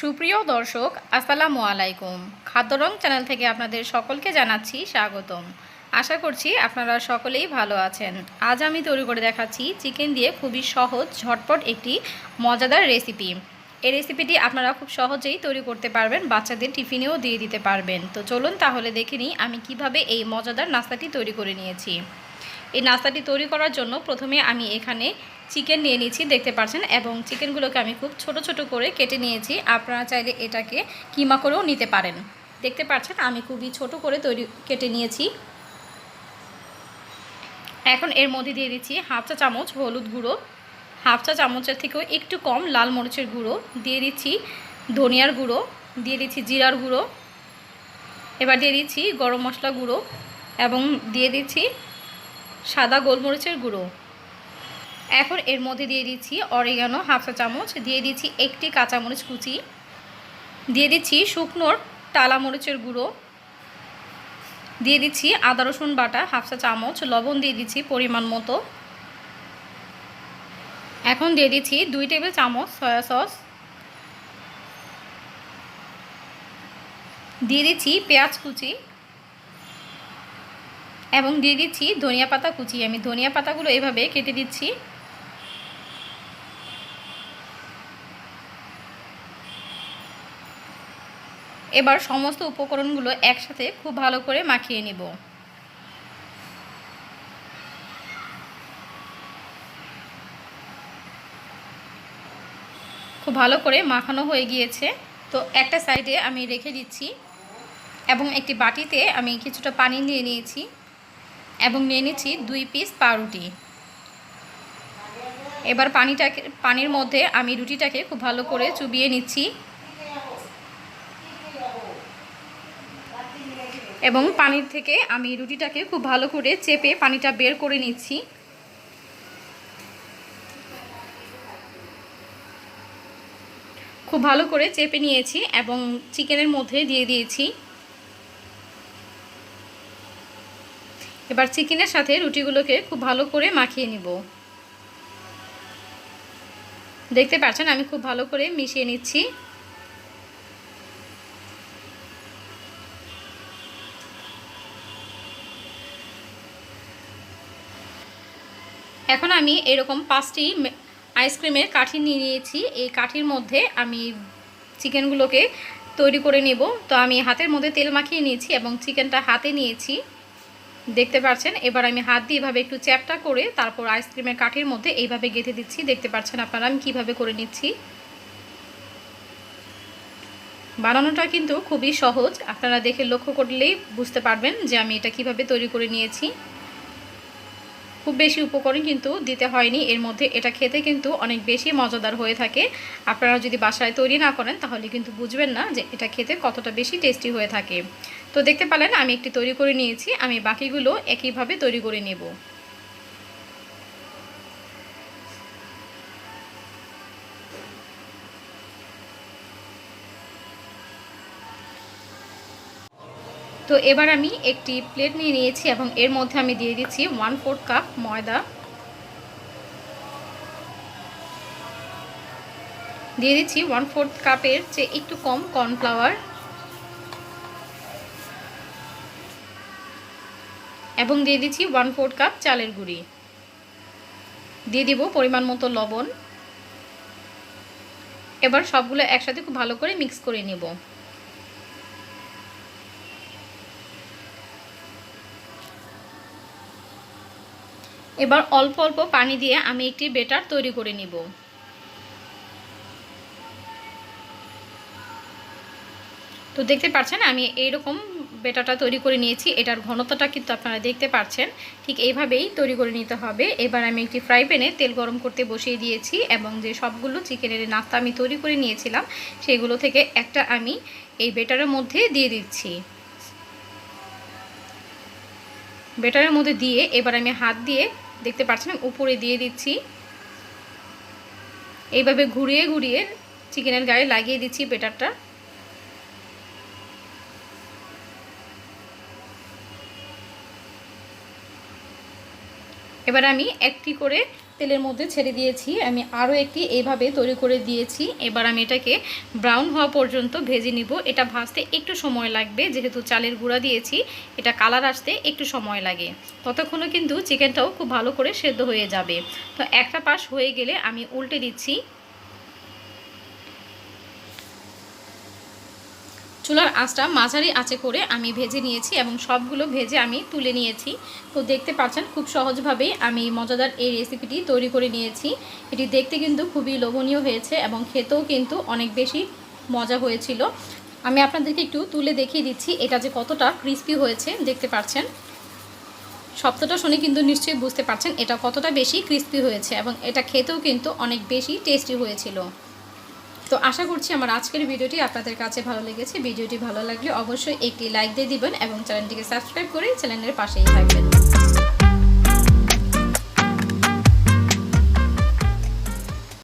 সুপ্রিয় দর্শক আসসালামু আলাইকুম। খাদ্য রং চ্যানেল থেকে আপনাদের সকলকে জানাচ্ছি স্বাগতম। আশা করছি আপনারা সকলেই ভালো আছেন। আজ আমি তৈরি করে দেখাচ্ছি চিকেন দিয়ে খুবই সহজ ঝটপট একটি মজাদার রেসিপি। এই রেসিপিটি আপনারা খুব সহজেই তৈরি করতে পারবেন, বাচ্চাদের টিফিনেও দিয়ে দিতে পারবেন। তো চলুন তাহলে দেখে নিই আমি কিভাবে এই মজাদার নাস্তাটি তৈরি করে নিয়েছি। এই নাস্তাটি তৈরি করার জন্য প্রথমে আমি এখানে চিকেন নিয়ে নিয়েছি, দেখতে পাচ্ছেন, এবং চিকেনগুলোকে আমি খুব ছোট ছোট করে কেটে নিয়েছি। আপনারা চাইলে এটাকে কিমা করেও নিতে পারেন। দেখতে পাচ্ছেন আমি খুবই ছোট করে কেটে নিয়েছি। এখন এর মধ্যে দিয়ে দিচ্ছি হাফ চা চামচ হলুদ গুঁড়ো, হাফ চা চামচের থেকেও একটু কম লাল মরিচের গুঁড়ো, দিয়ে দিচ্ছি ধনিয়ার গুঁড়ো, দিয়ে দিচ্ছি জিরার গুঁড়ো, এবার দিয়ে দিচ্ছি গরম মশলা গুঁড়ো এবং দিয়ে দিচ্ছি সাদা গোলমরিচের গুঁড়ো। এখন এর মধ্যে দিয়ে দিচ্ছি অরিগানো হাফ চা চামচ, দিয়ে দিচ্ছি একটি কাঁচামরিচ কুচি, দিয়ে দিচ্ছি শুকনোর টালা মরিচের গুঁড়ো, দিয়ে দিচ্ছি আদা রসুন বাটা হাফ চা চামচ, লবণ দিয়ে দিচ্ছি পরিমাণ মতো। এখন দিয়ে দিচ্ছি 2 টেবিল চামচ সয়া সস, দিয়ে দিচ্ছি পেঁয়াজ কুচি এবং দিয়ে দিচ্ছি ধনিয়া পাতা কুচি। আমি ধনিয়া পাতাগুলো এভাবে কেটে দিচ্ছি। এবার সমস্ত উপকরণগুলো একসাথে খুব ভালো করে মাখিয়ে নিব। খুব ভালো করে মাখানো হয়ে গিয়েছে। তো একটা সাইডে আমি রেখে দিচ্ছি এবং একটি বাটিতে আমি কিছুটা পানি নিয়ে নিয়েছি এবং নিয়ে নিচ্ছি 2 পিস পাউরুটি। এবার পানির মধ্যে আমি রুটিটাকে খুব ভালো করে চুবিয়ে নিচ্ছি এবং পানির থেকে আমি রুটিটাকে খুব ভালো করে চেপে পানিটা বের করে নিচ্ছি। খুব ভালো করে চেপে নিয়েছি এবং চিকেনের মধ্যে দিয়ে দিয়েছি। এবার চিকেনের সাথে রুটিগুলোকে খুব ভালো করে মাখিয়ে নিব। দেখতে পাচ্ছেন আমি খুব ভালো করে মিশিয়ে নিচ্ছি। এখন আমি এরকম 5টি আইসক্রিমের কাঠি নিয়ে নিয়েছি। এই কাঠির মধ্যে আমি চিকেনগুলোকে তৈরি করে নেব। তো আমি হাতের মধ্যে তেল মাখিয়ে নিয়েছি এবং চিকেনটা হাতে নিয়েছি, দেখতে পাচ্ছেন। এবার আমি হাত দিয়ে এভাবে একটু চ্যাপটা করে তারপর আইসক্রিমের কাঠির মধ্যে এইভাবে গেঁথে দিচ্ছি। দেখতে পাচ্ছেন আপনারা আমি কীভাবে করে নিচ্ছি। বানানোটা কিন্তু খুবই সহজ, আপনারা দেখে লক্ষ্য করলেই বুঝতে পারবেন যে আমি এটা কিভাবে তৈরি করে নিয়েছি। খুব বেশি উপকরণ কিন্তু দিতে হয়নি এর মধ্যে। এটা খেতে কিন্তু অনেক বেশি মজাদার হয়ে থাকে। আপনারা যদি বাসায় তৈরি না করেন তাহলে কিন্তু বুঝবেন না যে এটা খেতে কতটা বেশি টেস্টি হয়ে থাকে। তো দেখতে পেলেন আমি একটি তৈরি করে নিয়েছি, আমি বাকিগুলো একইভাবে তৈরি করে নেব। তো এবার আমি একটি প্লেট নিয়ে নিয়েছি এবং এর মধ্যে আমি দিয়ে দিচ্ছি 1/4 কাপ ময়দা, দিয়ে দিচ্ছি 1/4 কাপের চেয়ে একটু কম কর্নফ্লাওয়ার এবং দিয়ে দিচ্ছি 1/4 কাপ চালের গুঁড়ি, দিয়ে দিব পরিমাণ মতো লবণ। এবার সবগুলো একসাথে খুব ভালো করে মিক্স করে নেব। এবার অল্প অল্প পানি দিয়ে আমি একটি ব্যাটার তৈরি করে নিব। তো দেখতে পাচ্ছেন আমি এইরকম ব্যাটারটা তৈরি করে নিয়েছি। এটার ঘনত্বটা কিন্তু আপনারা দেখতে পাচ্ছেন, ঠিক এইভাবেই তৈরি করে নিতে হবে। এবার আমি একটি ফ্রাই প্যানে তেল গরম করতে বসিয়ে দিয়েছি এবং যে সবগুলো চিকেনের নাস্তা আমি তৈরি করে নিয়েছিলাম সেগুলো থেকে একটা আমি এই ব্যাটারের মধ্যে দিয়ে দিচ্ছি। ব্যাটারের মধ্যে দিয়ে এবার আমি হাত দিয়ে, দেখতে পাচ্ছেন, উপরে দিয়ে দিচ্ছি। এইভাবে ঘুরিয়ে ঘুরিয়ে চিকেনের গায়ে লাগিয়ে দিচ্ছি ব্যাটারটা। এবার আমি একটি করে তেলের মধ্যে ছেড়ে দিয়েছি। আমি আরও একটি এইভাবে তৈরি করে দিয়েছি। এবার আমি এটাকে ব্রাউন হওয়া পর্যন্ত ভেজে নিব। এটা ভাজতে একটু সময় লাগবে, যেহেতু চালের গুঁড়া দিয়েছি এটা কালার আসতে একটু সময় লাগে। ততক্ষণও কিন্তু চিকেনটাও খুব ভালো করে সেদ্ধ হয়ে যাবে। তো একটা পাশ হয়ে গেলে আমি উল্টে দিচ্ছি। চুলার আঁচটা মাঝারি আঁচে করে আমি ভেজে নিয়েছি এবং সবগুলো ভেজে আমি তুলে নিয়েছি। তো দেখতে পাচ্ছেন খুব সহজভাবেই আমি মজাদার এই রেসিপিটি তৈরি করে নিয়েছি। এটি দেখতে কিন্তু খুবই লোভনীয় হয়েছে এবং খেতেও কিন্তু অনেক বেশি মজা হয়েছিল। আমি আপনাদেরকে একটু তুলে দেখিয়ে দিচ্ছি এটা যে কতটা ক্রিস্পি হয়েছে। দেখতে পাচ্ছেন, শব্দটা শুনে কিন্তু নিশ্চয়ই বুঝতে পারছেন এটা কতটা বেশি ক্রিস্পি হয়েছে এবং এটা খেতেও কিন্তু অনেক বেশি টেস্টি হয়েছিল। তো আশা করছি আমার আজকের ভিডিওটি আপনাদের কাছে ভালো লেগেছে। ভিডিওটি ভালো লাগলে অবশ্যই একটি লাইক দিয়ে দিবেন এবং চ্যানেলটিকে সাবস্ক্রাইব করে চ্যানেলের পাশেই থাকবেন।